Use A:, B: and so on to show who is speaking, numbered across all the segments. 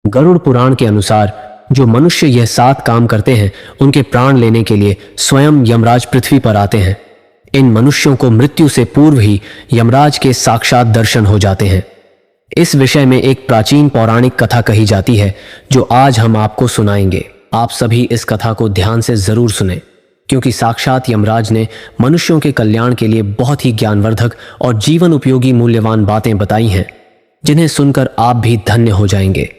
A: गरुड़ पुराण के अनुसार जो मनुष्य यह 7 काम करते हैं उनके प्राण लेने के लिए स्वयं यमराज पृथ्वी पर आते हैं। इन मनुष्यों को मृत्यु से पूर्व ही यमराज के साक्षात दर्शन हो जाते हैं। इस विषय में एक प्राचीन पौराणिक कथा कही जाती है जो आज हम आपको सुनाएंगे। आप सभी इस कथा को ध्यान से जरूर सुने, क्योंकि साक्षात यमराज ने मनुष्यों के कल्याण के लिए बहुत ही ज्ञानवर्धक और जीवन उपयोगी मूल्यवान बातें बताई हैं, जिन्हें सुनकर आप भी धन्य हो जाएंगे।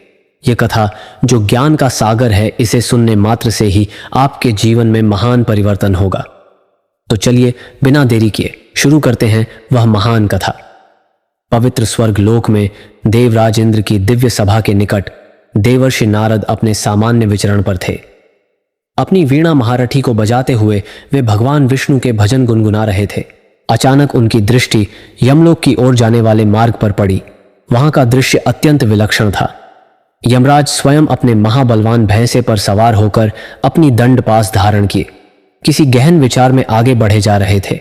A: यह कथा जो ज्ञान का सागर है, इसे सुनने मात्र से ही आपके जीवन में महान परिवर्तन होगा। तो चलिए बिना देरी किए शुरू करते हैं वह महान कथा। पवित्र स्वर्ग लोक में देवराज इंद्र की दिव्य सभा के निकट देवर्षि नारद अपने सामान्य विचरण पर थे। अपनी वीणा महारथी को बजाते हुए वे भगवान विष्णु के भजन गुनगुना रहे थे। अचानक उनकी दृष्टि यमलोक की ओर जाने वाले मार्ग पर पड़ी। वहां का दृश्य अत्यंत विलक्षण था। यमराज स्वयं अपने महाबलवान भैंसे पर सवार होकर अपनी दंड पास धारण किए किसी गहन विचार में आगे बढ़े जा रहे थे।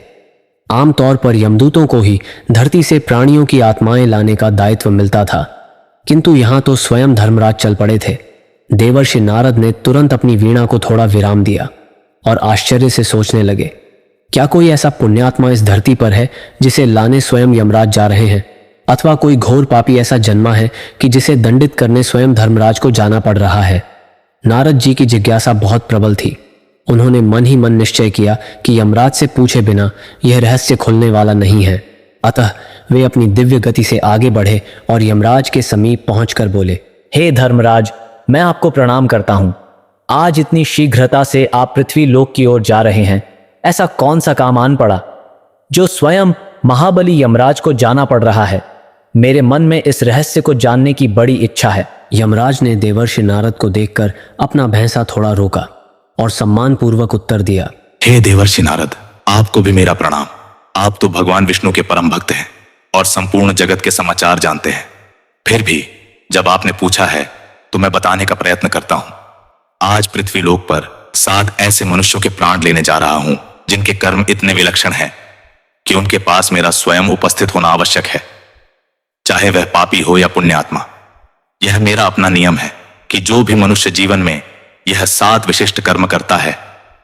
A: आमतौर पर यमदूतों को ही धरती से प्राणियों की आत्माएं लाने का दायित्व मिलता था, किंतु यहां तो स्वयं धर्मराज चल पड़े थे। देवर्षि नारद ने तुरंत अपनी वीणा को थोड़ा विराम दिया और आश्चर्य से सोचने लगे, क्या कोई ऐसा पुण्यात्मा इस धरती पर है जिसे लाने स्वयं यमराज जा रहे हैं, अथवा कोई घोर पापी ऐसा जन्मा है कि जिसे दंडित करने स्वयं धर्मराज को जाना पड़ रहा है। नारद जी की जिज्ञासा बहुत प्रबल थी। उन्होंने मन ही मन निश्चय किया कि यमराज से पूछे बिना यह रहस्य खुलने वाला नहीं है। अतः वे अपनी दिव्य गति से आगे बढ़े और यमराज के समीप पहुंचकर बोले,
B: हे धर्मराज, मैं आपको प्रणाम करता हूं। आज इतनी शीघ्रता से आप पृथ्वी लोक की ओर जा रहे हैं। ऐसा कौन सा काम आन पड़ा जो स्वयं महाबली यमराज को जाना पड़ रहा है? मेरे मन में इस रहस्य को जानने की बड़ी इच्छा है।
A: यमराज ने देवर्षि नारद को देखकर अपना भैंसा थोड़ा रोका और सम्मानपूर्वक उत्तर दिया,
C: हे देवर्षि नारद, आपको भी मेरा प्रणाम। आप तो भगवान विष्णु के परम भक्त हैं और संपूर्ण जगत के समाचार जानते हैं। फिर भी जब आपने पूछा है तो मैं बताने का प्रयत्न करता हूं। आज पृथ्वी लोक पर 7 ऐसे मनुष्यों के प्राण लेने जा रहा हूं जिनके कर्म इतने विलक्षण हैं कि उनके पास मेरा स्वयं उपस्थित होना आवश्यक है, चाहे वह पापी हो या पुण्यात्मा। यह मेरा अपना नियम है कि जो भी मनुष्य जीवन में यह 7 विशिष्ट कर्म करता है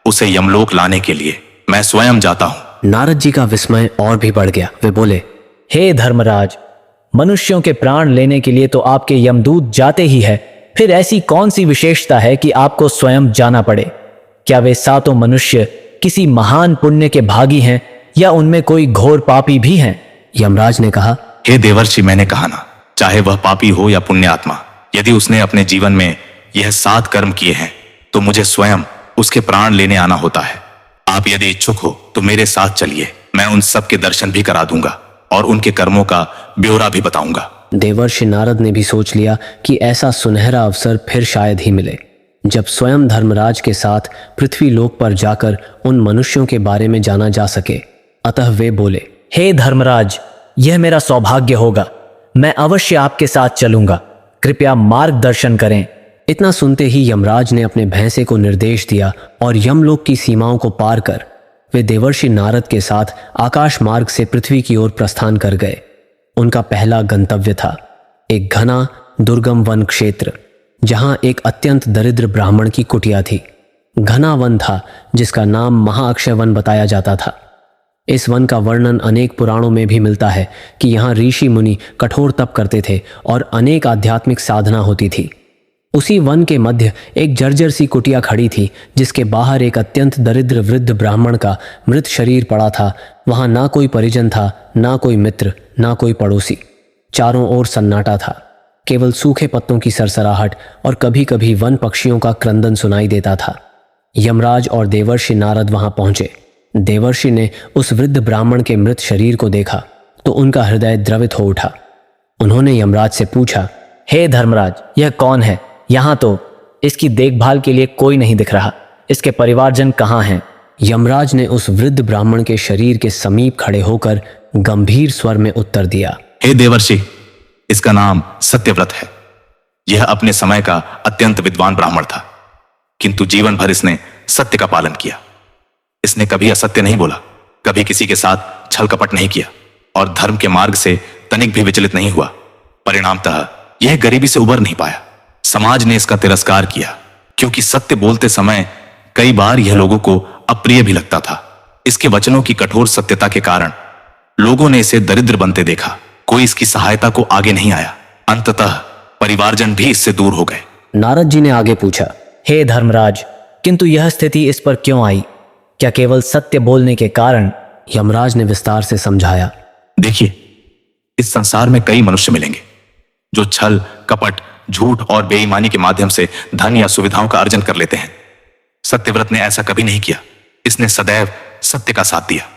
C: उसे यमलोक लाने के लिए मैं स्वयं जाता हूं।
A: नारद जी का विस्मय और भी बढ़ गया। वे बोले,
B: हे धर्मराज, मनुष्यों के प्राण लेने के लिए तो आपके यमदूत जाते ही है, फिर ऐसी कौन सी विशेषता है कि आपको स्वयं जाना पड़े? क्या वे 7 मनुष्य किसी महान पुण्य के भागी हैं या उनमें कोई घोर पापी भी हैं?
A: यमराज ने कहा,
C: हे देवर्षि, मैंने कहा ना, चाहे वह पापी हो या पुण्यात्मा, यदि उसने अपने जीवन में यह 7 कर्म किए हैं तो मुझे स्वयं उसके प्राण लेने आना होता है। आप यदि इच्छुक हो तो मेरे साथ चलिए, मैं उन सब के दर्शन भी करा दूंगा और उनके कर्मों का ब्यौरा भी बताऊंगा।
A: देवर्षि नारद ने भी सोच लिया कि ऐसा सुनहरा अवसर फिर शायद ही मिले जब स्वयं धर्मराज के साथ पृथ्वी लोक पर जाकर उन मनुष्यों के बारे में जाना जा सके। अतः वे बोले,
B: हे धर्मराज, यह मेरा सौभाग्य होगा। मैं अवश्य आपके साथ चलूंगा। कृपया मार्गदर्शन करें।
A: इतना सुनते ही यमराज ने अपने भैंसे को निर्देश दिया और यमलोक की सीमाओं को पार कर वे देवर्षि नारद के साथ आकाश मार्ग से पृथ्वी की ओर प्रस्थान कर गए। उनका पहला गंतव्य था एक घना दुर्गम वन क्षेत्र, जहां एक अत्यंत दरिद्र ब्राह्मण की कुटिया थी। घना वन था जिसका नाम महाअक्षय वन बताया जाता था। इस वन का वर्णन अनेक पुराणों में भी मिलता है कि यहाँ ऋषि मुनि कठोर तप करते थे और अनेक आध्यात्मिक साधना होती थी। उसी वन के मध्य एक जर्जर सी कुटिया खड़ी थी, जिसके बाहर एक अत्यंत दरिद्र वृद्ध ब्राह्मण का मृत शरीर पड़ा था। वहां ना कोई परिजन था, ना कोई मित्र, ना कोई पड़ोसी। चारों ओर सन्नाटा था। केवल सूखे पत्तों की सरसराहट और कभी कभी वन पक्षियों का क्रंदन सुनाई देता था। यमराज और देवर्षि नारद वहां पहुंचे। देवर्षि ने उस वृद्ध ब्राह्मण के मृत शरीर को देखा तो उनका हृदय द्रवित हो उठा। उन्होंने यमराज से पूछा,
B: हे धर्मराज, यह कौन है? यहां तो इसकी देखभाल के लिए कोई नहीं दिख रहा। इसके परिवारजन कहाँ हैं?
A: यमराज ने उस वृद्ध ब्राह्मण के शरीर के समीप खड़े होकर गंभीर स्वर में उत्तर दिया,
C: हे देवर्षि, इसका नाम सत्यव्रत है। यह अपने समय का अत्यंत विद्वान ब्राह्मण था, किंतु जीवन भर इसने सत्य का पालन किया। इसने कभी असत्य नहीं बोला, कभी किसी के साथ छल कपट नहीं किया और धर्म के मार्ग से तनिक भी विचलित नहीं हुआ। परिणामतः यह गरीबी से उबर नहीं पाया। समाज ने इसका तिरस्कार किया क्योंकि सत्य बोलते समय कई बार यह लोगों को अप्रिय भी लगता था। इसके वचनों की कठोर सत्यता के कारण लोगों ने इसे दरिद्र बनते देखा। कोई इसकी सहायता को आगे नहीं आया। अंततः परिवारजन भी इससे दूर हो गए।
A: नारद जी ने आगे पूछा,
B: हे धर्मराज, किंतु यह स्थिति इस पर क्यों आई? क्या केवल सत्य बोलने के कारण?
A: यमराज ने विस्तार से समझाया।
C: देखिए, इस संसार में कई मनुष्य मिलेंगे जो छल, कपट, झूठ और बेईमानी के माध्यम से धन या सुविधाओं का अर्जन कर लेते हैं। सत्यव्रत ने ऐसा कभी नहीं किया। इसने सदैव सत्य का साथ दिया।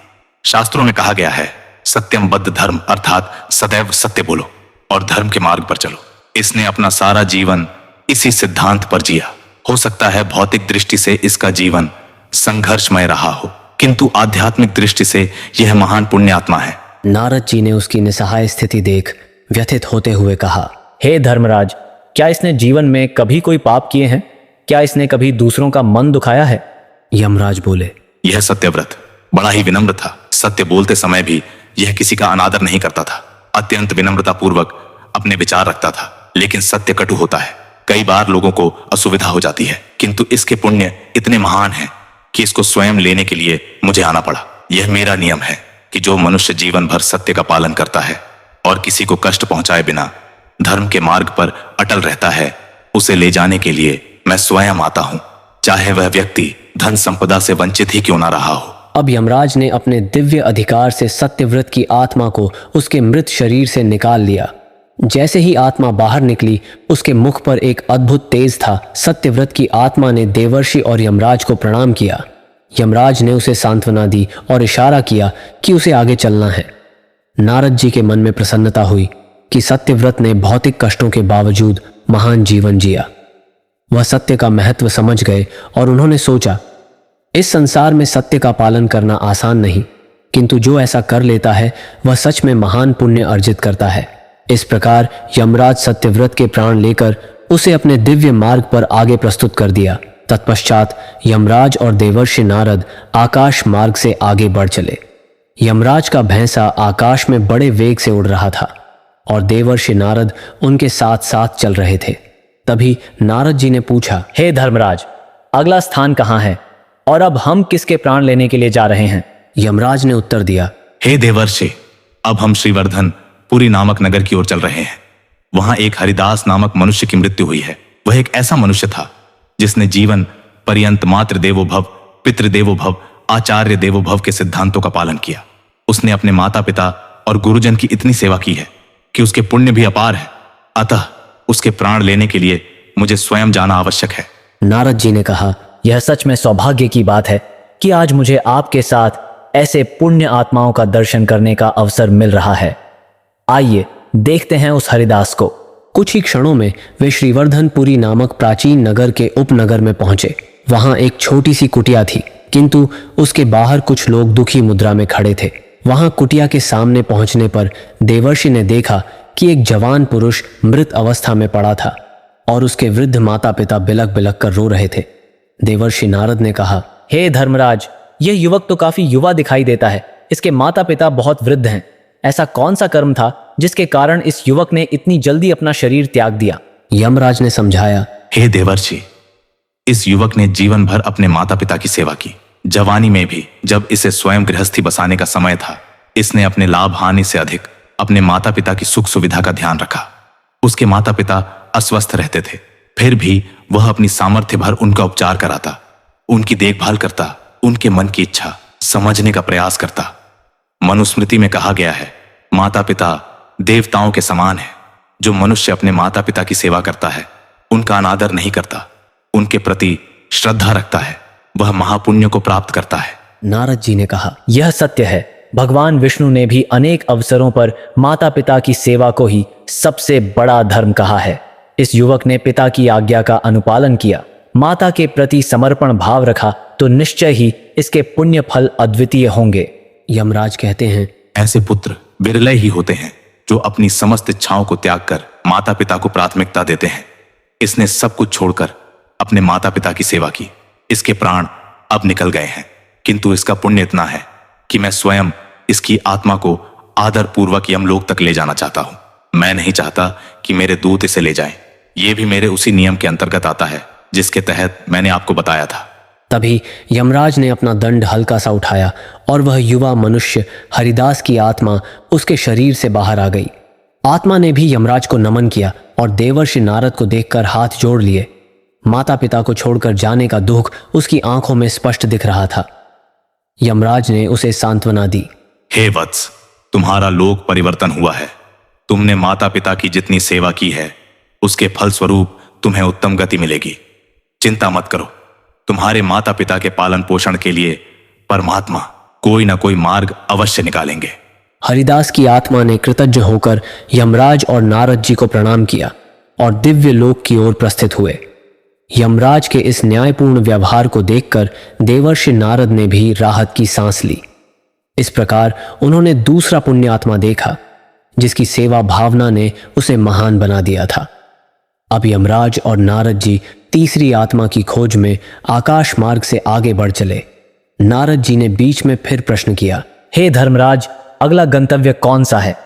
C: शास्त्रों में कहा गया है, सत्यम बद्ध धर्म, अर्थात सदैव सत्य बोलो और धर्म के मार्ग पर चलो। इसने अपना सारा जीवन इसी सिद्धांत पर जिया। हो सकता है भौतिक दृष्टि से इसका जीवन संघर्षमय रहा हो, किंतु आध्यात्मिक दृष्टि से यह महान पुण्यात्मा है।
A: नारद जी ने उसकी निसहाय स्थिति देख व्यथित होते हुए कहा,
B: हे धर्मराज, क्या इसने जीवन में कभी कोई पाप किए हैं? क्या इसने कभी दूसरों का मन दुखाया है?
A: यमराज बोले,
C: यह सत्यव्रत बड़ा ही विनम्र था। सत्य बोलते समय भी यह किसी का अनादर नहीं करता था। अत्यंत विनम्रता पूर्वक अपने विचार रखता था। लेकिन सत्य कटु होता है। कई बार लोगों को असुविधा हो जाती है, किंतु इसके पुण्य इतने महान हैं कि इसको स्वयं लेने के लिए मुझे आना पड़ा। यह मेरा नियम है कि जो मनुष्य जीवन भर सत्य का पालन करता है और किसी को कष्ट पहुंचाए बिना धर्म के मार्ग पर अटल रहता है, उसे ले जाने के लिए मैं स्वयं आता हूं, चाहे वह व्यक्ति धन संपदा से वंचित ही क्यों ना रहा हो।
A: अब यमराज ने अपने दिव्य अधिकार से सत्यव्रत की आत्मा को उसके मृत शरीर से निकाल लिया। जैसे ही आत्मा बाहर निकली, उसके मुख पर एक अद्भुत तेज था। सत्यव्रत की आत्मा ने देवर्षि और यमराज को प्रणाम किया। यमराज ने उसे सांत्वना दी और इशारा किया कि उसे आगे चलना है। नारद जी के मन में प्रसन्नता हुई कि सत्यव्रत ने भौतिक कष्टों के बावजूद महान जीवन जिया। वह सत्य का महत्व समझ गए और उन्होंने सोचा, इस संसार में सत्य का पालन करना आसान नहीं, किंतु जो ऐसा कर लेता है वह सच में महान पुण्य अर्जित करता है। इस प्रकार यमराज सत्यव्रत के प्राण लेकर उसे अपने दिव्य मार्ग पर आगे प्रस्तुत कर दिया। तत्पश्चात यमराज और देवर्षि नारद आकाश मार्ग से आगे बढ़ चले। यमराज का भैंसा आकाश में बड़े वेग से उड़ रहा था और देवर्षि नारद उनके साथ साथ चल रहे थे। तभी नारद जी ने पूछा,
B: हे धर्मराज, अगला स्थान कहाँ है और अब हम किसके प्राण लेने के लिए जा रहे हैं?
A: यमराज ने उत्तर दिया,
C: हे देवर्षि, अब हम श्रीवर्धन पुरी नामक नगर की ओर चल रहे हैं। वहां एक हरिदास नामक मनुष्य की मृत्यु हुई है। वह एक ऐसा मनुष्य था जिसने जीवन पर्यंत मातृ देवो भव, पितृ देवो भव, आचार्य देवो भव के सिद्धांतों का पालन किया। उसने अपने माता पिता और गुरुजन की इतनी सेवा की है कि उसके पुण्य भी अपार है। अतः उसके प्राण लेने के लिए मुझे स्वयं जाना आवश्यक है।
A: नारद जी ने कहा,
B: यह सच में सौभाग्य की बात है कि आज मुझे आपके साथ ऐसे पुण्य आत्माओं का दर्शन करने का अवसर मिल रहा है। आइए देखते हैं उस हरिदास को।
A: कुछ ही क्षणों में वे श्रीवर्धनपुरी नामक प्राचीन नगर के उपनगर में पहुंचे। वहां एक छोटी सी कुटिया थी, किंतु उसके बाहर कुछ लोग दुखी मुद्रा में खड़े थे। वहां कुटिया के सामने पहुंचने पर देवर्षि ने देखा कि एक जवान पुरुष मृत अवस्था में पड़ा था और उसके वृद्ध माता पिता बिलक बिलक कर रो रहे थे। देवर्षि नारद ने कहा,
B: हे धर्मराज, यह युवक तो काफी युवा दिखाई देता है। इसके माता पिता बहुत वृद्ध हैं। ऐसा कौन सा कर्म था जिसके कारण इस युवक ने इतनी जल्दी अपना शरीर त्याग दिया?
A: यमराज ने समझाया,
C: हे देवर्षि, इस युवक ने जीवन भर अपने माता पिता की सेवा की। जवानी में भी जब इसे स्वयं गृहस्थी बसाने का समय था, इसने अपने लाभ हानि से अधिक अपने माता पिता की सुख सुविधा का ध्यान रखा। उसके माता पिता अस्वस्थ रहते थे, फिर भी वह अपनी सामर्थ्य भर उनका उपचार कराता, उनकी देखभाल करता, उनके मन की इच्छा समझने का प्रयास करता। मनुस्मृति में कहा गया है, माता पिता देवताओं के समान है। जो मनुष्य अपने माता पिता की सेवा करता है, उनका अनादर नहीं करता, उनके प्रति श्रद्धा रखता है, वह महापुण्य को प्राप्त करता है।
A: नारद जी ने कहा,
B: यह सत्य है। भगवान विष्णु ने भी अनेक अवसरों पर माता पिता की सेवा को ही सबसे बड़ा धर्म कहा है। इस युवक ने पिता की आज्ञा का अनुपालन किया, माता के प्रति समर्पण भाव रखा, तो निश्चय ही इसके पुण्य फल अद्वितीय होंगे।
A: यमराज कहते हैं,
C: ऐसे पुत्र विरले ही होते हैं जो अपनी समस्त इच्छाओं को त्याग कर माता पिता को प्राथमिकता देते हैं। इसने सब कुछ छोड़कर अपने माता पिता की सेवा की। इसके प्राण अब निकल गए हैं, किंतु इसका पुण्य इतना है कि मैं स्वयं इसकी आत्मा को आदर पूर्वक यमलोक तक ले जाना चाहता हूं। मैं नहीं चाहता कि मेरे दूत इसे ले जाएं। ये भी मेरे उसी नियम के अंतर्गत आता है जिसके तहत मैंने आपको बताया था।
A: तभी यमराज ने अपना दंड हल्का सा उठाया और वह युवा मनुष्य हरिदास की आत्मा उसके शरीर से बाहर आ गई। आत्मा ने भी यमराज को नमन किया और देवर्षि नारद को देखकर हाथ जोड़ लिए। माता पिता को छोड़कर जाने का दुख उसकी आंखों में स्पष्ट दिख रहा था। यमराज ने उसे सांत्वना दी।
C: हे वत्स, तुम्हारा लोक परिवर्तन हुआ है। तुमने माता पिता की जितनी सेवा की है उसके फलस्वरूप तुम्हें उत्तम गति मिलेगी। चिंता मत करो, तुम्हारे माता पिता के पालन पोषण के लिए परमात्मा कोई ना कोई मार्ग अवश्य निकालेंगे।
A: हरिदास की आत्मा ने कृतज्ञ होकर यमराज और नारद जी को प्रणाम किया और दिव्य लोक की ओर प्रस्थित हुए। यमराज के इस न्यायपूर्ण व्यवहार को देखकर देवर्षि नारद ने भी राहत की सांस ली। इस प्रकार उन्होंने दूसरा पुण्य आत्मा देखा जिसकी सेवा भावना ने उसे महान बना दिया था। अब यमराज और नारद जी तीसरी आत्मा की खोज में आकाश मार्ग से आगे बढ़ चले। नारद जी ने बीच में फिर प्रश्न किया।
B: हे धर्मराज, अगला गंतव्य कौन सा है?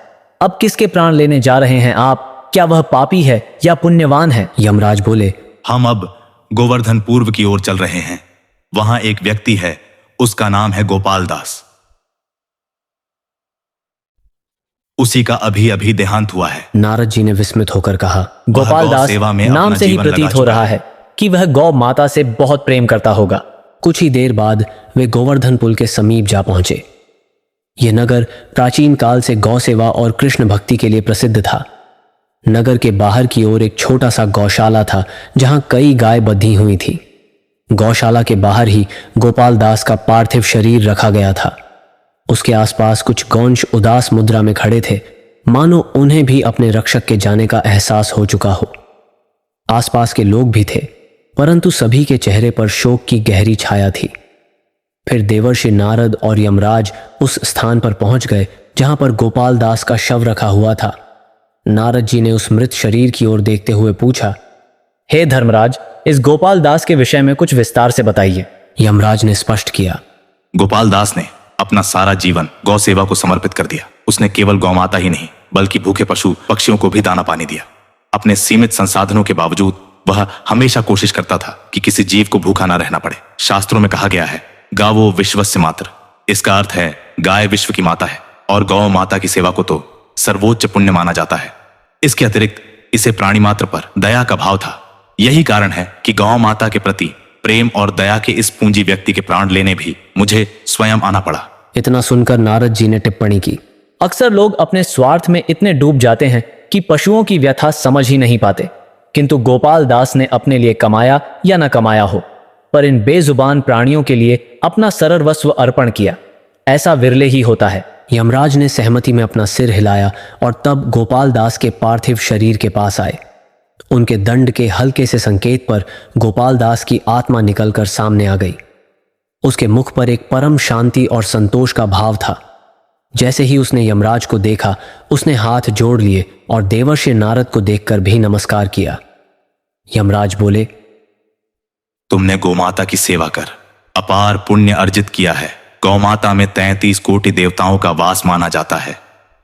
B: अब किसके प्राण लेने जा रहे हैं आप? क्या वह पापी है या पुण्यवान है?
A: यमराज बोले,
C: हम अब गोवर्धन पूर्व की ओर चल रहे हैं। वहां एक व्यक्ति है, उसका नाम है गोपाल दास। उसी का अभी अभी देहांत हुआ है।
A: नारद जी ने विस्मित होकर कहा।
B: गोपाल दास
C: सेवा में
B: नाम
C: अपना
B: से ही
C: जीवन लगा
B: प्रतीत हो
C: चुका
B: रहा है कि वह गौ माता से बहुत प्रेम करता होगा।
A: कुछ ही देर बाद वे गोवर्धन पुल के समीप जा पहुंचे। यह नगर प्राचीन काल से गौ सेवा और कृष्ण भक्ति के लिए प्रसिद्ध था। नगर के बाहर की ओर एक छोटा सा गौशाला था जहां कई गाय बंधी हुई थी। गौशाला के बाहर ही गोपाल दास का पार्थिव शरीर रखा गया था। उसके आसपास कुछ गौंश उदास मुद्रा में खड़े थे, मानो उन्हें भी अपने रक्षक के जाने का एहसास हो चुका हो। आसपास के लोग भी थे, परंतु सभी के चेहरे पर शोक की गहरी छाया थी। फिर देवर्षि नारद और यमराज उस स्थान पर पहुंच गए जहां पर गोपाल दास का शव रखा हुआ था। नारद जी ने उस मृत शरीर की ओर देखते हुए पूछा,
B: हे धर्मराज, इस गोपाल दास के विषय में कुछ विस्तार से बताइए।
A: यमराज ने स्पष्ट किया।
C: गोपाल दास ने अपना सारा जीवन गौ सेवा को समर्पित कर दिया। उसने केवल गौ माता ही नहीं बल्कि भूखे पशु पक्षियों को भी दाना पानी दिया। अपने सीमित संसाधनों के बावजूद वह हमेशा कोशिश करता था कि किसी जीव को भूखा ना रहना पड़े। शास्त्रों में कहा गया है, गावो विश्वस्य मात्र। इसका अर्थ है गाय विश्व की माता है और गौ माता की सेवा को तो सर्वोच्च पुण्य माना जाता है। इसके अतिरिक्त इसे प्राणी मात्र पर दया का भाव था। यही कारण है कि गौ माता के प्रति प्रेम और दया के इस पूंजी व्यक्ति के प्राण लेने भी मुझे स्वयं आना पड़ा।
A: इतना सुनकर नारद जी ने टिप्पणी की।
B: अक्सर लोग अपने स्वार्थ में इतने डूब जाते हैं कि पशुओं की व्यथा समझ ही नहीं पाते। किंतु गोपाल दास ने अपने लिए कमाया या न कमाया हो, पर इन बेजुबान प्राणियों के लिए अपना सर्वस्व अर्पण किया। ऐसा विरले ही होता है।
A: यमराज ने सहमति में अपना सिर हिलाया और तब गोपाल दास के पार्थिव शरीर के पास आए। उनके दंड के हल्के से संकेत पर गोपाल दास की आत्मा निकलकर सामने आ गई। उसके मुख पर एक परम शांति और संतोष का भाव था। जैसे ही उसने यमराज को देखा, उसने हाथ जोड़ लिए और देवर्षि नारद को देखकर भी नमस्कार किया। यमराज बोले,
C: तुमने गौमाता की सेवा कर अपार पुण्य अर्जित किया है। गौमाता में 33 कोटि देवताओं का वास माना जाता है।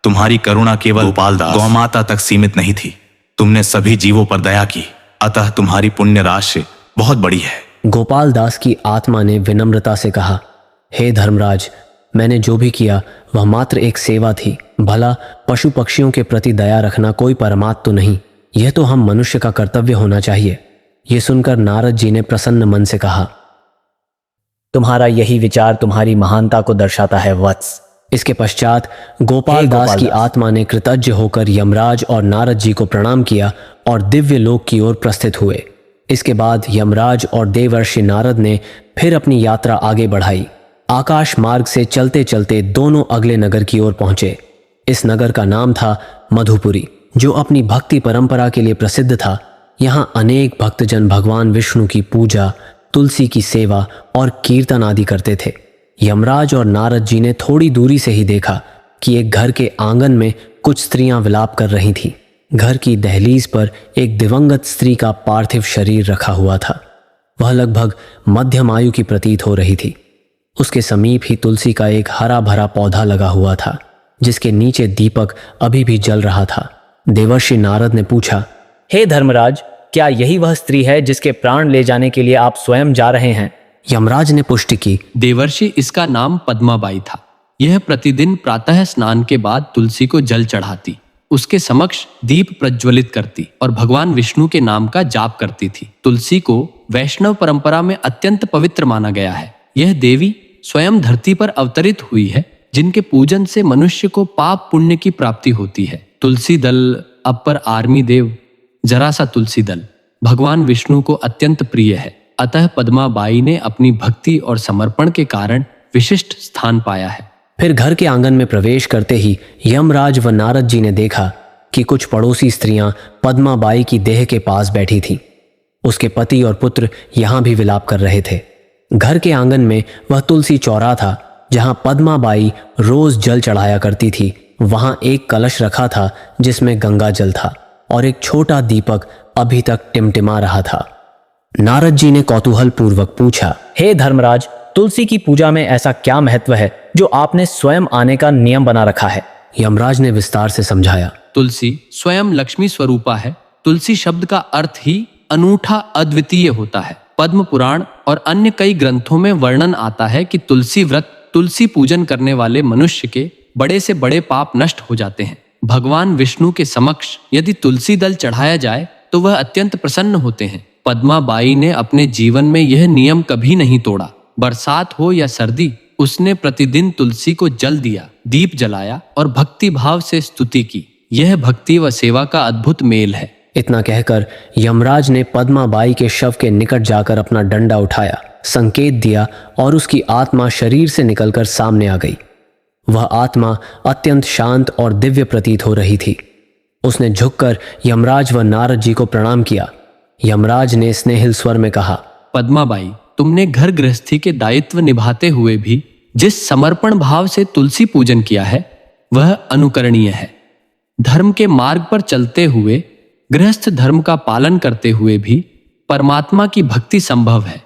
C: तुम्हारी करुणा केवल गोपालदास गौमाता तक सीमित नहीं थी, तुमने सभी जीवों पर दया की, अतः तुम्हारी पुण्य राशि बहुत बड़ी है।
A: गोपाल दास की आत्मा ने विनम्रता से कहा, हे धर्मराज, मैंने जो भी किया वह मात्र एक सेवा थी। भला पशु पक्षियों के प्रति दया रखना कोई परमात्मा तो नहीं, यह तो हम मनुष्य का कर्तव्य होना चाहिए। यह सुनकर नारद जी ने प्रसन्न मन से कहा,
B: तुम्हारा यही विचार तुम्हारी महानता को दर्शाता है वत्स।
A: इसके पश्चात गोपाल दास की आत्मा ने कृतज्ञ होकर यमराज और नारद जी को प्रणाम किया और दिव्य लोक की ओर प्रस्थित हुए। इसके बाद यमराज और देवर्षि नारद ने फिर अपनी यात्रा आगे बढ़ाई। आकाश मार्ग से चलते चलते दोनों अगले नगर की ओर पहुंचे। इस नगर का नाम था मधुपुरी, जो अपनी भक्ति परंपरा के लिए प्रसिद्ध था। यहाँ अनेक भक्तजन भगवान विष्णु की पूजा, तुलसी की सेवा और कीर्तन आदि करते थे। यमराज और नारद जी ने थोड़ी दूरी से ही देखा कि एक घर के आंगन में कुछ स्त्रियां विलाप कर रही थीं। घर की दहलीज पर एक दिवंगत स्त्री का पार्थिव शरीर रखा हुआ था। वह लगभग मध्यम आयु की प्रतीत हो रही थी। उसके समीप ही तुलसी का एक हरा भरा पौधा लगा हुआ था, जिसके नीचे दीपक अभी भी जल रहा था। देवर्षि नारद ने पूछा,
B: हे धर्मराज, क्या यही वह स्त्री है जिसके प्राण ले जाने के लिए आप स्वयं जा रहे हैं?
A: यमराज ने पुष्टि की।
D: देवर्षि, इसका नाम पद्माबाई था। यह प्रतिदिन प्रातः स्नान के बाद तुलसी को जल चढ़ाती, उसके समक्ष दीप प्रज्वलित करती और भगवान विष्णु के नाम का जाप करती थी। तुलसी को वैष्णव परंपरा में अत्यंत पवित्र माना गया है। यह देवी स्वयं धरती पर अवतरित हुई है, जिनके पूजन से मनुष्य को पाप पुण्य की प्राप्ति होती है। तुलसी दल, अपर आर्मी देव, जरा सा तुलसी दल भगवान विष्णु को अत्यंत प्रिय है। अतः पद्माबाई ने अपनी भक्ति और समर्पण के कारण विशिष्ट स्थान पाया है।
A: फिर घर के आंगन में प्रवेश करते ही यमराज व नारद जी ने देखा कि कुछ पड़ोसी स्त्रियां पद्माबाई की देह के पास बैठी थीं। उसके पति और पुत्र यहां भी विलाप कर रहे थे। घर के आंगन में वह तुलसी चौरा था जहां पद्माबाई रोज जल चढ़ाया करती थी। वहां एक कलश रखा था जिसमें गंगा जल था और एक छोटा दीपक अभी तक टिमटिमा रहा था। नारद जी ने कौतूहल पूर्वक पूछा,
B: हे धर्मराज, तुलसी की पूजा में ऐसा क्या महत्व है जो आपने स्वयं आने का नियम बना रखा है?
A: यमराज ने विस्तार से समझाया।
D: तुलसी स्वयं लक्ष्मी स्वरूपा है। तुलसी शब्द का अर्थ ही अनूठा, अद्वितीय होता है। पद्म पुराण और अन्य कई ग्रंथों में वर्णन आता है कि तुलसी व्रत, तुलसी पूजन करने वाले मनुष्य के बड़े से बड़े पाप नष्ट हो जाते हैं। भगवान विष्णु के समक्ष यदि तुलसी दल चढ़ाया जाए तो वह अत्यंत प्रसन्न होते हैं। पद्माबाई ने अपने जीवन में यह नियम कभी नहीं तोड़ा। बरसात हो या सर्दी, उसने प्रतिदिन तुलसी को जल दिया, दीप जलाया और भक्ति भाव से स्तुति की। यह भक्ति व सेवा का अद्भुत मेल है।
A: इतना कहकर यमराज ने पद्माबाई के शव के निकट जाकर अपना डंडा उठाया, संकेत दिया और उसकी आत्मा शरीर से निकलकर सामने आ गई। वह आत्मा अत्यंत शांत और दिव्य प्रतीत हो रही थी। उसने झुककर यमराज व नारद जी को प्रणाम किया। यमराज ने स्नेहिल स्वर में कहा,
D: पद्माबाई, तुमने घर गृहस्थी के दायित्व निभाते हुए भी जिस समर्पण भाव से तुलसी पूजन किया है वह अनुकरणीय है। धर्म के मार्ग पर चलते हुए, गृहस्थ धर्म का पालन करते हुए भी परमात्मा की भक्ति संभव है।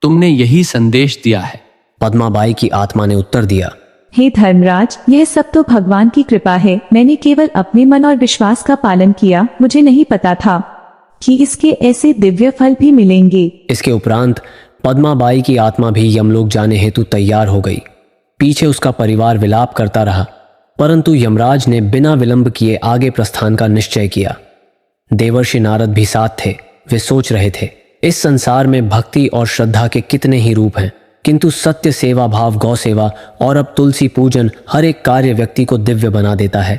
D: तुमने यही संदेश दिया है।
A: पद्माबाई की आत्मा ने उत्तर दिया,
E: हे धर्मराज, यह सब तो भगवान की कृपा है। मैंने केवल अपने मन और विश्वास का पालन किया। मुझे नहीं पता था कि इसके ऐसे दिव्य फल भी मिलेंगे।
A: इसके उपरांत पद्माबाई की आत्मा भी यमलोक जाने हेतु तैयार हो गई। पीछे उसका परिवार विलाप करता रहा, परंतु यमराज ने बिना विलंब किए आगे प्रस्थान का निश्चय किया। देवर्षि नारद भी साथ थे। वे सोच रहे थे, इस संसार में भक्ति और श्रद्धा के कितने ही रूप हैं, किंतु सत्य सेवा भाव, गौ सेवा और अब तुलसी पूजन हर एक कार्य व्यक्ति को दिव्य बना देता है।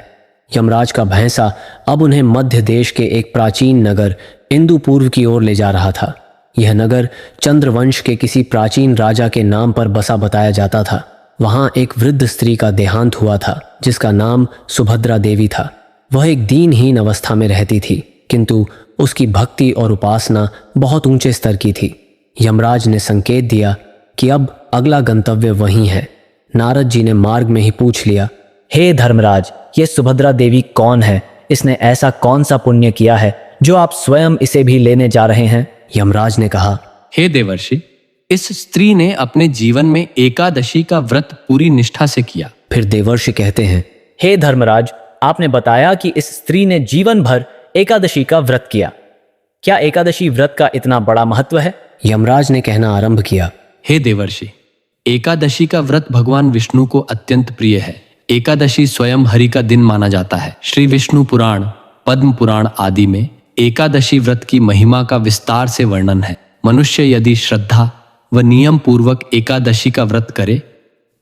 A: यमराज का भैंसा अब उन्हें मध्य देश के एक प्राचीन नगर इंदुपूर्व की ओर ले जा रहा था। यह नगर चंद्रवंश के किसी प्राचीन राजा के नाम पर बसा बताया जाता था। वहां एक वृद्ध स्त्री का देहांत हुआ था जिसका नाम सुभद्रा देवी था। वह एक दीनहीन अवस्था में रहती थी, किंतु उसकी भक्ति और उपासना बहुत ऊंचे स्तर की थी। यमराज ने संकेत दिया कि अब अगला गंतव्य वहीं है। नारद जी ने मार्ग में ही पूछ लिया,
B: हे धर्मराज, ये सुभद्रा देवी कौन है? इसने ऐसा कौन सा पुण्य किया है जो आप स्वयं इसे भी लेने जा रहे हैं?
A: यमराज ने कहा,
D: हे देवर्षि, इस स्त्री ने अपने जीवन में एकादशी का व्रत पूरी निष्ठा से किया।
A: फिर देवर्षि कहते हैं,
B: हे धर्मराज, आपने बताया कि इस स्त्री ने जीवन भर एकादशी का व्रत किया। क्या एकादशी व्रत का इतना बड़ा महत्व है?
A: यमराज ने कहना आरंभ किया,
D: हे देवर्षि, एकादशी का व्रत भगवान विष्णु को अत्यंत प्रिय है। एकादशी स्वयं हरि का दिन माना जाता है। श्री विष्णु पुराण, पद्म पुराण आदि में एकादशी व्रत की महिमा का विस्तार से वर्णन है। मनुष्य यदि श्रद्धा व नियम पूर्वक एकादशी का व्रत करे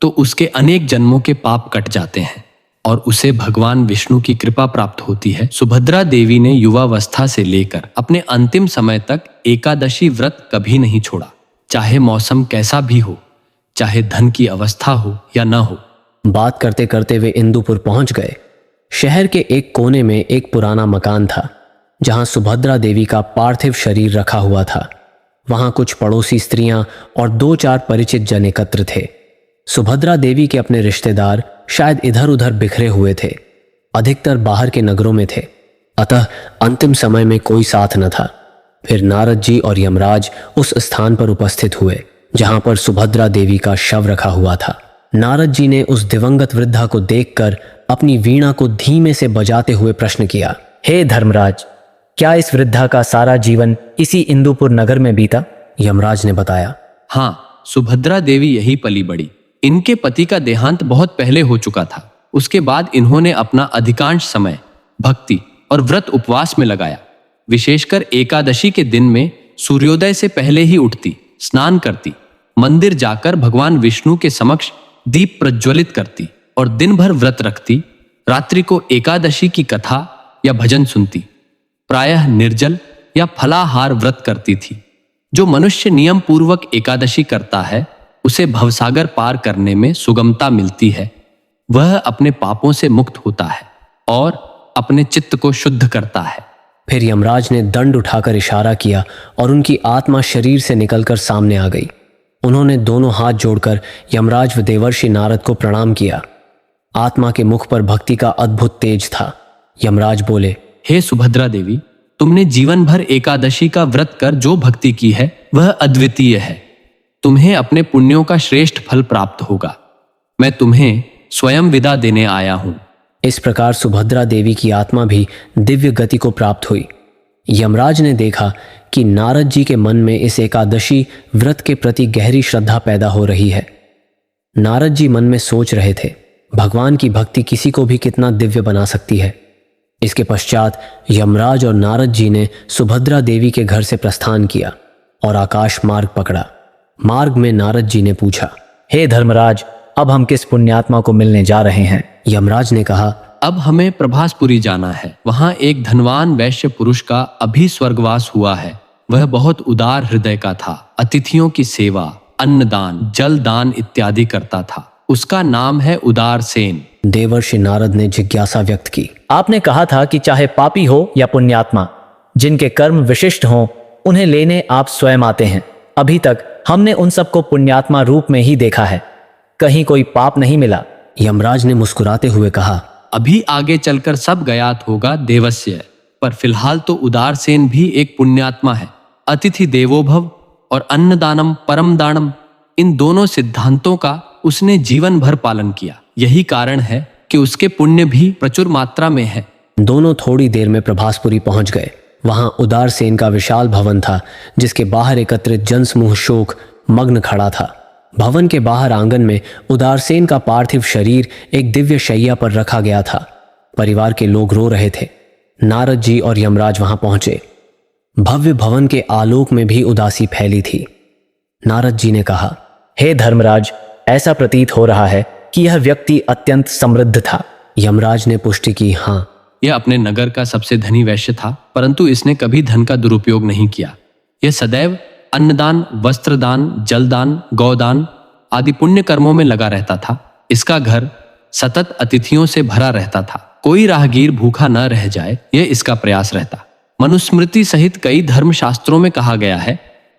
D: तो उसके अनेक जन्मों के पाप कट जाते हैं और उसे भगवान विष्णु की कृपा प्राप्त होती है। सुभद्रा देवी ने युवावस्था से लेकर अपने अंतिम समय तक एकादशी व्रत कभी नहीं छोड़ा, चाहे मौसम कैसा भी हो, चाहे धन की अवस्था हो या न हो।
A: बात करते करते वे इंदुपुर पहुंच गए। शहर के एक कोने में एक पुराना मकान था जहां सुभद्रा देवी का पार्थिव शरीर रखा हुआ था। वहां कुछ पड़ोसी स्त्रियां और 2-4 परिचित जन एकत्र थे। सुभद्रा देवी के अपने रिश्तेदार शायद इधर उधर बिखरे हुए थे, अधिकतर बाहर के नगरों में थे, अतः अंतिम समय में कोई साथ न था। फिर नारद जी और यमराज उस स्थान पर उपस्थित हुए जहां पर सुभद्रा देवी का शव रखा हुआ था। नारद जी ने उस दिवंगत वृद्धा को देखकर अपनी वीणा को धीमे से बजाते हुए प्रश्न किया,
B: हे धर्मराज, क्या इस वृद्धा का सारा जीवन इसी इंदुपुर नगर में बीता?
A: यमराज ने बताया।
D: हाँ, सुभद्रा देवी यही पली बड़ी। इनके पति का देहांत बहुत पहले हो चुका था। उसके बाद इन्होंने अपना अधिकांश समय भक्ति और व्रत उपवास में लगाया। विशेषकर एकादशी के दिन में सूर्योदय से पहले ही उठती, स्नान करती, मंदिर जाकर भगवान विष्णु के समक्ष दीप प्रज्वलित करती और दिन भर व्रत रखती। रात्रि को एकादशी की कथा या भजन सुनती। प्रायः निर्जल या फलाहार व्रत करती थी। जो मनुष्य नियम पूर्वक एकादशी करता है उसे भवसागर पार करने में सुगमता मिलती है। वह अपने पापों से मुक्त होता है और अपने चित्त को शुद्ध करता है।
A: फिर यमराज ने दंड उठाकर इशारा किया और उनकी आत्मा शरीर से निकलकर सामने आ गई। उन्होंने दोनों हाथ जोड़कर यमराज व देवर्षि नारद को प्रणाम किया। आत्मा के मुख पर भक्ति का अद्भुत तेज था। यमराज बोले,
D: हे सुभद्रा देवी, तुमने जीवन भर एकादशी का व्रत कर जो भक्ति की है वह अद्वितीय है। तुम्हें अपने पुण्यों का श्रेष्ठ फल प्राप्त होगा। मैं तुम्हें स्वयं विदा देने आया हूं।
A: इस प्रकार सुभद्रा देवी की आत्मा भी दिव्य गति को प्राप्त हुई। यमराज ने देखा कि नारद जी के मन में इस एकादशी व्रत के प्रति गहरी श्रद्धा पैदा हो रही है। नारद जी मन में सोच रहे थे, भगवान की भक्ति किसी को भी कितना दिव्य बना सकती है। इसके पश्चात यमराज और नारद जी ने सुभद्रा देवी के घर से प्रस्थान किया और आकाश मार्ग पकड़ा। मार्ग में नारद जी ने पूछा,
B: हे धर्मराज, अब हम किस पुण्यात्मा को मिलने जा रहे हैं?
A: यमराज ने कहा,
D: अब हमें प्रभासपुरी जाना है। वहां एक धनवान वैश्य पुरुष का अभी स्वर्गवास हुआ है। वह बहुत उदार हृदय का था। अतिथियों की सेवा, अन्नदान, जलदान इत्यादि करता था। उसका नाम है उदारसेन।
A: देवर्षि नारद ने जिज्ञासा व्यक्त की।
B: आपने कहा था कि चाहे पापी हो या पुण्यात्मा, जिनके कर्म विशिष्ट हों, उन्हें लेने आप स्वयं आते हैं। अभी तक हमने उन सबको पुण्यात्मा रूप में ही देखा है, कहीं कोई पाप नहीं मिला।
A: यमराज ने मुस्कुराते हुए कहा,
D: अभी आगे चलकर सब ज्ञात होगा देवस्य, पर फिलहाल तो उदारसेन भी एक पुण्यात्मा है। अतिथि देवो भव और अन्नदानम परम दानम, इन दोनों सिद्धांतों का उसने जीवन भर पालन किया। यही कारण है कि उसके पुण्य भी प्रचुर मात्रा में है।
A: दोनों थोड़ी देर में प्रभासपुरी पहुंच गए। वहां उदारसेन का विशाल भवन था, जिसके बाहर एकत्रित जनसमूह शोक मग्न खड़ा था। भवन के बाहर आंगन में उदारसेन का पार्थिव शरीर एक दिव्य शैया पर रखा गया था। परिवार के लोग रो रहे थे। नारद जी और यमराज वहां पहुंचे। भव्य भवन के आलोक में भी उदासी फैली थी। नारद जी ने कहा,
B: हे धर्मराज, ऐसा प्रतीत हो रहा है कि यह व्यक्ति अत्यंत समृद्ध था।
A: यमराज ने पुष्टि की, हाँ।
D: यह अपने नगर का सबसे धनी वैश्य था, परंतु इसने कभी धन का दुरुपयोग नहीं किया। यह सदैव अन्नदान, वस्त्रदान, जलदान, गौदान आदि पुण्य कर्मों में लगा रहता था। इसका घर सतत अतिथियों से भरा रहता था। कोई राहगीर भूखा न रह जाए, यह इसका प्रयास रहता। मनुस्मृति सहित कई धर्मशास्त्रों में कहा गया है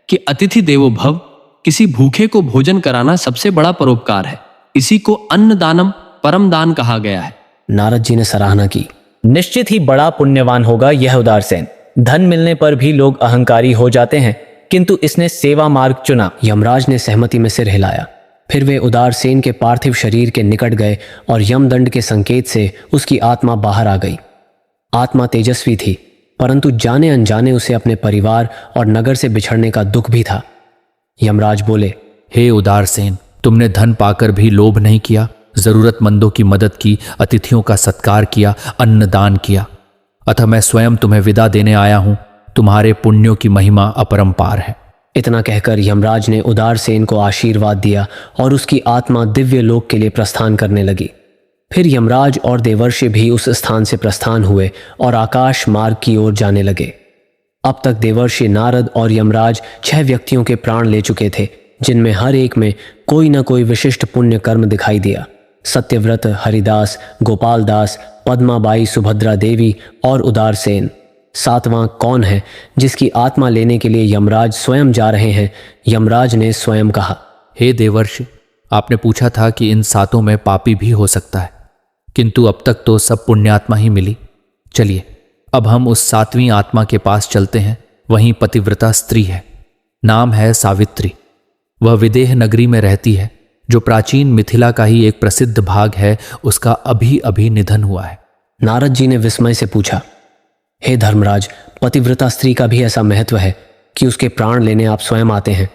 D: कि अतिथि देवो भव, किसी भूखे को भोजन कराना सबसे बड़ा परोपकार है। इसी को अन्नदानम परम दान कहा गया है।
A: नारद जी ने सराहना की।
B: निश्चित ही बड़ा पुण्यवान होगा यह उदारसेन। धन मिलने पर भी लोग अहंकारी हो जाते हैं, किंतु इसने सेवा मार्ग चुना।
A: यमराज ने सहमति में सिर हिलाया। फिर वे उदारसेन के पार्थिव शरीर के निकट गए और यमदंड के संकेत से उसकी आत्मा बाहर आ गई। आत्मा तेजस्वी थी, परंतु जाने अनजाने उसे अपने परिवार और नगर से बिछड़ने का दुख भी था। यमराज बोले,
F: हे उदारसेन, तुमने धन पाकर भी लोभ नहीं किया, जरूरतमंदों की मदद की, अतिथियों का सत्कार किया, अन्नदान किया। अतः मैं स्वयं तुम्हें विदा देने आया हूं। तुम्हारे पुण्यों की महिमा अपरंपार है।
A: इतना कहकर यमराज ने उदारसेन को आशीर्वाद दिया और उसकी आत्मा दिव्य लोक के लिए प्रस्थान करने लगी। फिर यमराज और देवर्षि भी उस स्थान से प्रस्थान हुए और आकाश मार्ग की ओर जाने लगे। अब तक देवर्षि नारद और यमराज 6 व्यक्तियों के प्राण ले चुके थे, जिनमें हर एक में कोई न कोई विशिष्ट पुण्य कर्म दिखाई दिया। सत्यव्रत, हरिदास, गोपालदास, पद्माबाई, सुभद्रा देवी और उदारसेन। 7वां कौन है जिसकी आत्मा लेने के लिए यमराज स्वयं जा रहे हैं? यमराज ने स्वयं कहा,
F: हे देवर्षि, आपने पूछा था कि इन 7 में पापी भी हो सकता है, किंतु अब तक तो सब पुण्यात्मा ही मिली। चलिए अब हम उस 7वीं आत्मा के पास चलते हैं। वहीं पतिव्रता स्त्री है, नाम है सावित्री। वह विदेह नगरी में रहती है, जो प्राचीन मिथिला का ही एक प्रसिद्ध भाग है। उसका अभी अभी निधन हुआ है।
A: नारद जी ने विस्मय से पूछा, हे धर्मराज, पतिव्रता स्त्री का भी ऐसा महत्व है कि उसके प्राण लेने आप स्वयं आते हैं।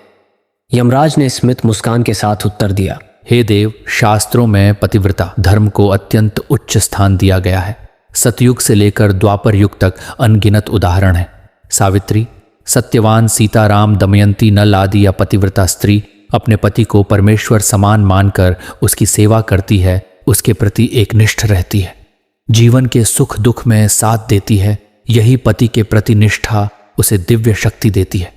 A: यमराज ने स्मित मुस्कान के साथ उत्तर दिया।
F: हे देव, शास्त्रों में पतिव्रता धर्म को अत्यंत उच्च स्थान दिया गया है। सतयुग से लेकर द्वापर युग तक अनगिनत उदाहरण है। सावित्री, सत्यवान, सीताराम, दमयंती, नल आदि या पतिव्रता स्त्री अपने पति को परमेश्वर समान मानकर उसकी सेवा करती है, उसके प्रति एकनिष्ठ रहती है, जीवन के सुख दुख में साथ देती है। यही पति के प्रति निष्ठा उसे दिव्य शक्ति देती है।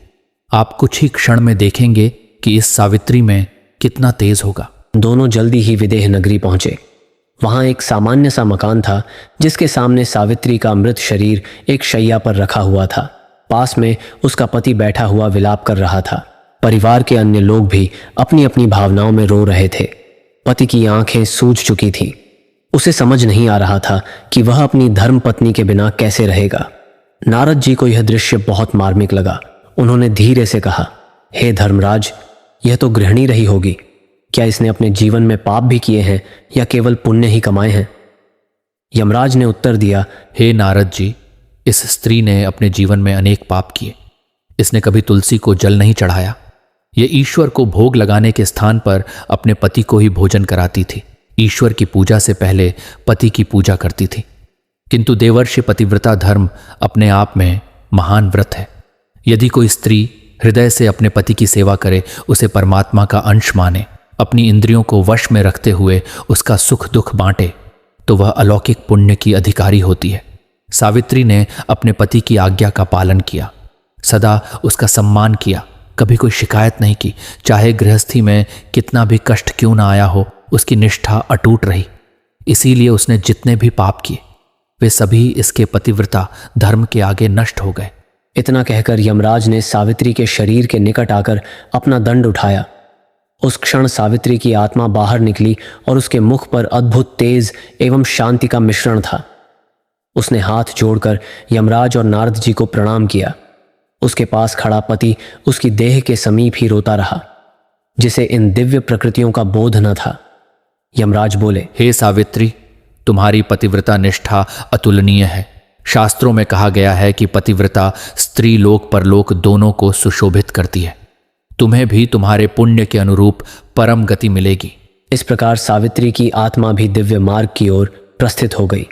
F: आप कुछ ही क्षण में देखेंगे कि इस सावित्री में कितना तेज होगा।
A: दोनों जल्दी ही विदेह नगरी पहुंचे। वहां एक सामान्य सा मकान था जिसके सामने सावित्री का मृत शरीर एक शैया पर रखा हुआ था। पास में उसका पति बैठा हुआ विलाप कर रहा था। परिवार के अन्य लोग भी अपनी अपनी भावनाओं में रो रहे थे। पति की आंखें सूज चुकी थीं। उसे समझ नहीं आ रहा था कि वह अपनी धर्म पत्नी के बिना कैसे रहेगा। नारद जी को यह दृश्य बहुत मार्मिक लगा। उन्होंने धीरे से कहा, हे धर्मराज, यह तो गृहिणी रही होगी। क्या इसने अपने जीवन में पाप भी किए हैं या केवल पुण्य ही कमाए हैं? यमराज ने उत्तर दिया,
F: हे नारद जी, इस स्त्री ने अपने जीवन में अनेक पाप किए। इसने कभी तुलसी को जल नहीं चढ़ाया। यह ईश्वर को भोग लगाने के स्थान पर अपने पति को ही भोजन कराती थी। ईश्वर की पूजा से पहले पति की पूजा करती थी। किंतु देवर्षि, पतिव्रता धर्म अपने आप में महान व्रत है। यदि कोई स्त्री हृदय से अपने पति की सेवा करे, उसे परमात्मा का अंश माने, अपनी इंद्रियों को वश में रखते हुए उसका सुख दुख बांटे, तो वह अलौकिक पुण्य की अधिकारी होती है। सावित्री ने अपने पति की आज्ञा का पालन किया, सदा उसका सम्मान किया, कभी कोई शिकायत नहीं की। चाहे गृहस्थी में कितना भी कष्ट क्यों ना आया हो, उसकी निष्ठा अटूट रही। इसीलिए उसने जितने भी पाप किए वे सभी इसके पतिव्रता धर्म के आगे नष्ट हो गए।
A: इतना कहकर यमराज ने सावित्री के शरीर के निकट आकर अपना दंड उठाया। उस क्षण सावित्री की आत्मा बाहर निकली और उसके मुख पर अद्भुत तेज एवं शांति का मिश्रण था। उसने हाथ जोड़कर यमराज और नारद जी को प्रणाम किया। उसके पास खड़ा पति उसकी देह के समीप ही रोता रहा, जिसे इन दिव्य प्रकृतियों का बोध न था। यमराज बोले,
F: हे सावित्री, तुम्हारी पतिव्रता निष्ठा अतुलनीय है। शास्त्रों में कहा गया है कि पतिव्रता स्त्री लोक परलोक दोनों को सुशोभित करती है। तुम्हें भी तुम्हारे पुण्य के अनुरूप परम गति मिलेगी।
A: इस प्रकार सावित्री की आत्मा भी दिव्य मार्ग की ओर प्रस्थित हो गई।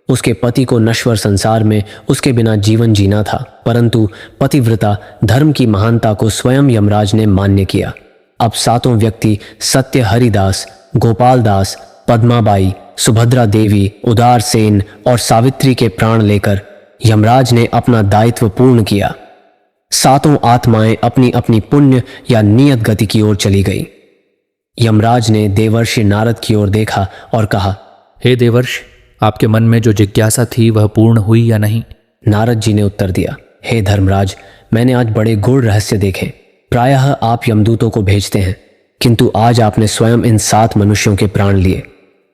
A: उसके पति को नश्वर संसार में उसके बिना जीवन जीना था, परंतु पतिव्रता धर्म की महानता को स्वयं यमराज ने मान्य किया। अब सातों व्यक्ति सत्य हरिदास, गोपाल दास, पद्माबाई, सुभद्रा देवी, उदार सेन और सावित्री के प्राण लेकर यमराज ने अपना दायित्व पूर्ण किया। सातों आत्माएं अपनी अपनी पुण्य या नियत गति की ओर चली गई। यमराज ने देवर्षि नारद की ओर देखा और कहा,
F: हे देवर्षि, आपके मन में जो जिज्ञासा थी वह पूर्ण हुई या नहीं?
A: नारद जी ने उत्तर दिया, हे धर्मराज, मैंने आज बड़े गूढ़ रहस्य देखे। प्रायः आप यमदूतों को भेजते हैं, किंतु आज आपने स्वयं इन 7 मनुष्यों के प्राण लिए।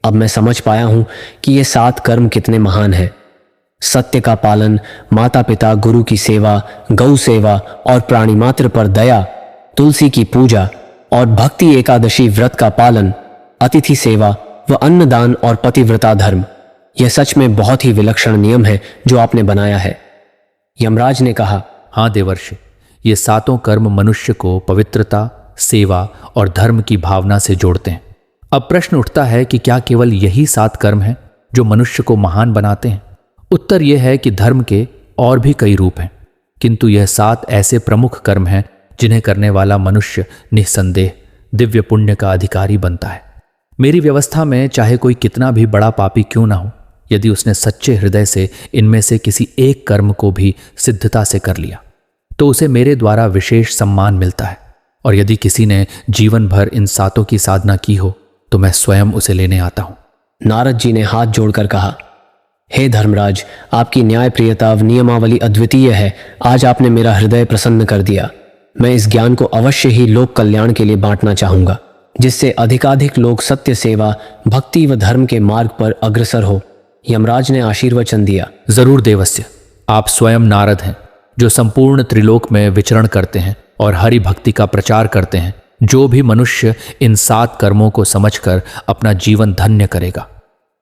A: अब मैं समझ पाया हूं कि ये 7 कर्म कितने महान हैं। सत्य का पालन, माता पिता गुरु की सेवा, गौ सेवा और प्राणी मात्र पर दया, तुलसी की पूजा और भक्ति एकादशी व्रत का पालन, अतिथि सेवा व अन्नदान और पतिव्रता धर्म, यह सच में बहुत ही विलक्षण नियम है जो आपने बनाया है। यमराज ने कहा,
F: हाँ देवर्षि, ये 7 कर्म मनुष्य को पवित्रता, सेवा और धर्म की भावना से जोड़ते हैं। अब प्रश्न उठता है कि क्या केवल यही 7 कर्म हैं जो मनुष्य को महान बनाते हैं? उत्तर यह है कि धर्म के और भी कई रूप हैं, किंतु यह 7 ऐसे प्रमुख कर्म हैं जिन्हें करने वाला मनुष्य निस्संदेह दिव्य पुण्य का अधिकारी बनता है। मेरी व्यवस्था में चाहे कोई कितना भी बड़ा पापी क्यों ना हो, यदि उसने सच्चे हृदय से इनमें से किसी एक कर्म को भी सिद्धता से कर लिया तो उसे मेरे द्वारा विशेष सम्मान मिलता है। और यदि किसी ने जीवन भर इन 7 की साधना की हो तो मैं स्वयं उसे लेने आता हूं।
A: नारद जी ने हाथ जोड़कर कहा, हे धर्मराज, आपकी न्याय प्रियता व नियमावली अद्वितीय है। आज आपने मेरा हृदय प्रसन्न कर दिया। मैं इस ज्ञान को अवश्य ही लोक कल्याण के लिए बांटना चाहूंगा, जिससे अधिकाधिक लोग सत्य सेवा, भक्ति व धर्म के मार्ग पर अग्रसर हो। यमराज ने आशीर्वचन दिया।
F: जरूर देवस्य, आप स्वयं नारद हैं जो संपूर्ण त्रिलोक में विचरण करते हैं और हरि भक्ति का प्रचार करते हैं। जो भी मनुष्य इन 7 कर्मों को समझकर अपना जीवन धन्य करेगा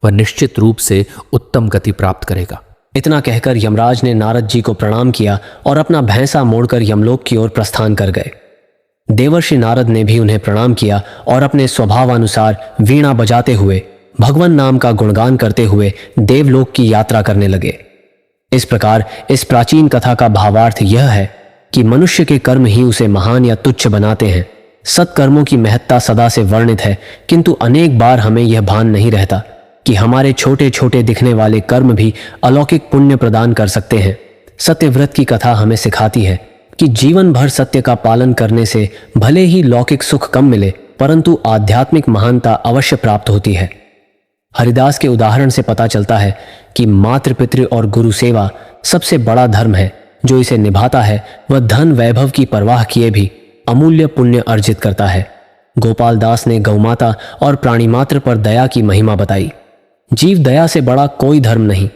F: वह निश्चित रूप से उत्तम गति प्राप्त करेगा।
A: इतना कहकर यमराज ने नारद जी को प्रणाम किया और अपना भैंसा मोड़कर यमलोक की ओर प्रस्थान कर गए। देवर्षि नारद ने भी उन्हें प्रणाम किया और अपने स्वभावानुसार वीणा बजाते हुए भगवान नाम का गुणगान करते हुए देवलोक की यात्रा करने लगे। इस प्रकार इस प्राचीन कथा का भावार्थ यह है कि मनुष्य के कर्म ही उसे महान या तुच्छ बनाते हैं। सत्कर्मों की महत्ता सदा से वर्णित है, किंतु अनेक बार हमें यह भान नहीं रहता कि हमारे छोटे छोटे दिखने वाले कर्म भी अलौकिक पुण्य प्रदान कर सकते हैं। सत्यव्रत की कथा हमें सिखाती है कि जीवन भर सत्य का पालन करने से भले ही लौकिक सुख कम मिले, परंतु आध्यात्मिक महानता अवश्य प्राप्त होती है। हरिदास के उदाहरण से पता चलता है कि मातृपितृ और गुरु सेवा सबसे बड़ा धर्म है। जो इसे निभाता है वह धन वैभव की परवाह किए भी अमूल्य पुण्य अर्जित करता है। गोपाल दास ने गौमाता और प्राणीमात्र पर दया की महिमा बताई। जीव दया से बड़ा कोई धर्म नहीं।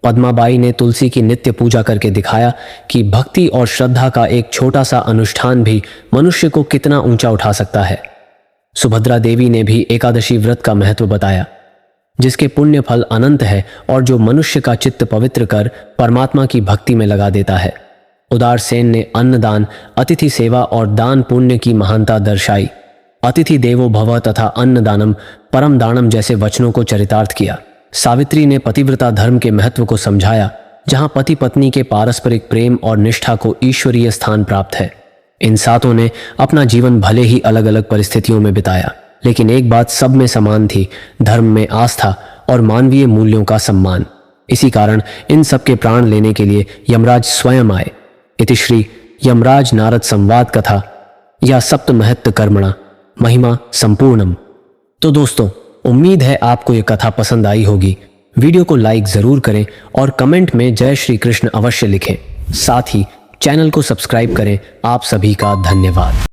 A: पद्माबाई ने तुलसी की नित्य पूजा करके दिखाया कि भक्ति और श्रद्धा का एक छोटा सा अनुष्ठान भी मनुष्य को कितना ऊंचा उठा सकता है। सुभद्रा देवी ने भी एकादशी व्रत का महत्व बताया, जिसके पुण्य फल अनंत है और जो मनुष्य का चित्त पवित्र कर परमात्मा की भक्ति में लगा देता है। उदार सेन ने अन्नदान, अतिथि सेवा और दान पुण्य की महानता दर्शाई। अतिथि देवो भव तथा अन्नदानम परम दानम जैसे वचनों को चरितार्थ किया। सावित्री ने पतिव्रता धर्म के महत्व को समझाया, जहां पति पत्नी के पारस्परिक प्रेम और निष्ठा को ईश्वरीय स्थान प्राप्त है। इन सातों ने अपना जीवन भले ही अलग अलग परिस्थितियों में बिताया, लेकिन एक बात सब में समान थी, धर्म में आस्था और मानवीय मूल्यों का सम्मान। इसी कारण इन सबके प्राण लेने के लिए यमराज स्वयं आए। इति श्री यमराज नारद संवाद कथा या सप्त महत्व कर्मणा महिमा संपूर्णम। तो दोस्तों, उम्मीद है आपको ये कथा पसंद आई होगी। वीडियो को लाइक जरूर करें और कमेंट में जय श्री कृष्ण अवश्य लिखें। साथ ही चैनल को सब्सक्राइब करें। आप सभी का धन्यवाद।